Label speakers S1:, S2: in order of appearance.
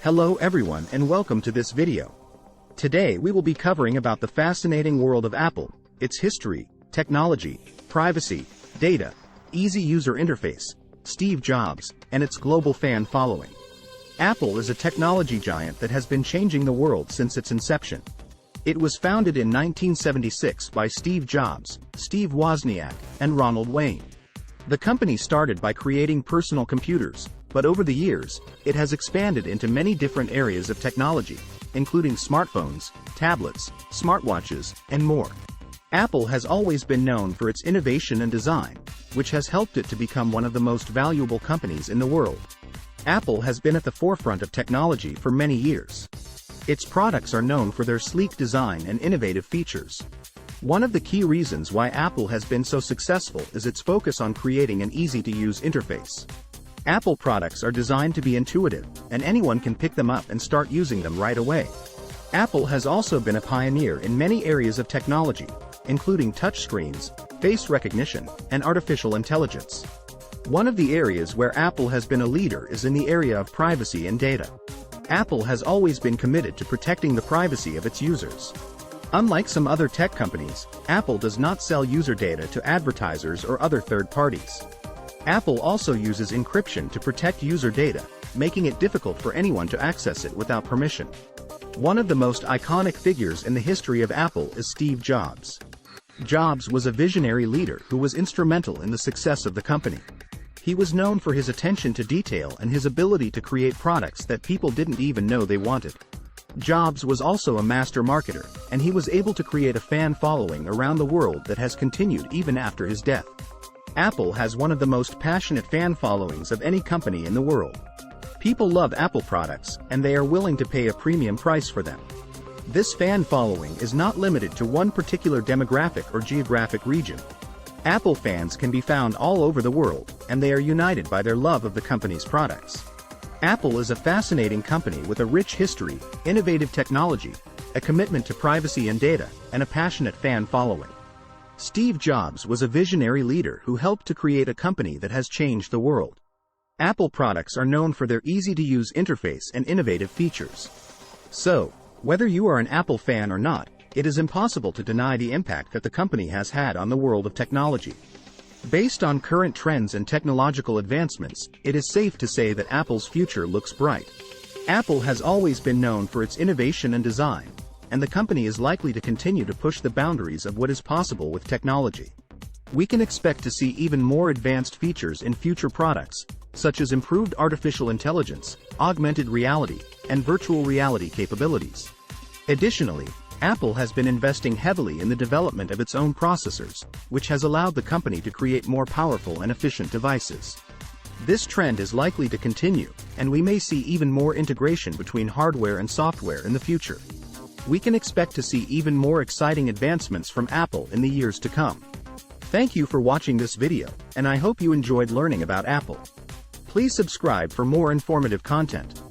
S1: Hello everyone and welcome to this video. Today we will be covering about the fascinating world of Apple, its history, technology, privacy, data, easy user interface, Steve Jobs, and its global fan following. Apple is a technology giant that has been changing the world since its inception. It was founded in 1976 by Steve Jobs, Steve Wozniak, and Ronald Wayne. The company started by creating personal computers, but over the years, it has expanded into many different areas of technology, including smartphones, tablets, smartwatches, and more. Apple has always been known for its innovation and design, which has helped it to become one of the most valuable companies in the world. Apple has been at the forefront of technology for many years. Its products are known for their sleek design and innovative features. One of the key reasons why Apple has been so successful is its focus on creating an easy-to-use interface. Apple products are designed to be intuitive, and anyone can pick them up and start using them right away. Apple has also been a pioneer in many areas of technology, including touchscreens, face recognition, and artificial intelligence. One of the areas where Apple has been a leader is in the area of privacy and data. Apple has always been committed to protecting the privacy of its users. Unlike some other tech companies, Apple does not sell user data to advertisers or other third parties. Apple also uses encryption to protect user data, making it difficult for anyone to access it without permission. One of the most iconic figures in the history of Apple is Steve Jobs. Jobs was a visionary leader who was instrumental in the success of the company. He was known for his attention to detail and his ability to create products that people didn't even know they wanted. Jobs was also a master marketer, and he was able to create a fan following around the world that has continued even after his death. Apple has one of the most passionate fan followings of any company in the world. People love Apple products, and they are willing to pay a premium price for them. This fan following is not limited to one particular demographic or geographic region. Apple fans can be found all over the world, and they are united by their love of the company's products. Apple is a fascinating company with a rich history, innovative technology, a commitment to privacy and data, and a passionate fan following. Steve Jobs was a visionary leader who helped to create a company that has changed the world. Apple products are known for their easy-to-use interface and innovative features. So, whether you are an Apple fan or not, it is impossible to deny the impact that the company has had on the world of technology. Based on current trends and technological advancements, it is safe to say that Apple's future looks bright. Apple has always been known for its innovation and design, and the company is likely to continue to push the boundaries of what is possible with technology. We can expect to see even more advanced features in future products, such as improved artificial intelligence, augmented reality, and virtual reality capabilities. Additionally, Apple has been investing heavily in the development of its own processors, which has allowed the company to create more powerful and efficient devices. This trend is likely to continue, and we may see even more integration between hardware and software in the future. We can expect to see even more exciting advancements from Apple in the years to come. Thank you for watching this video, and I hope you enjoyed learning about Apple. Please subscribe for more informative content.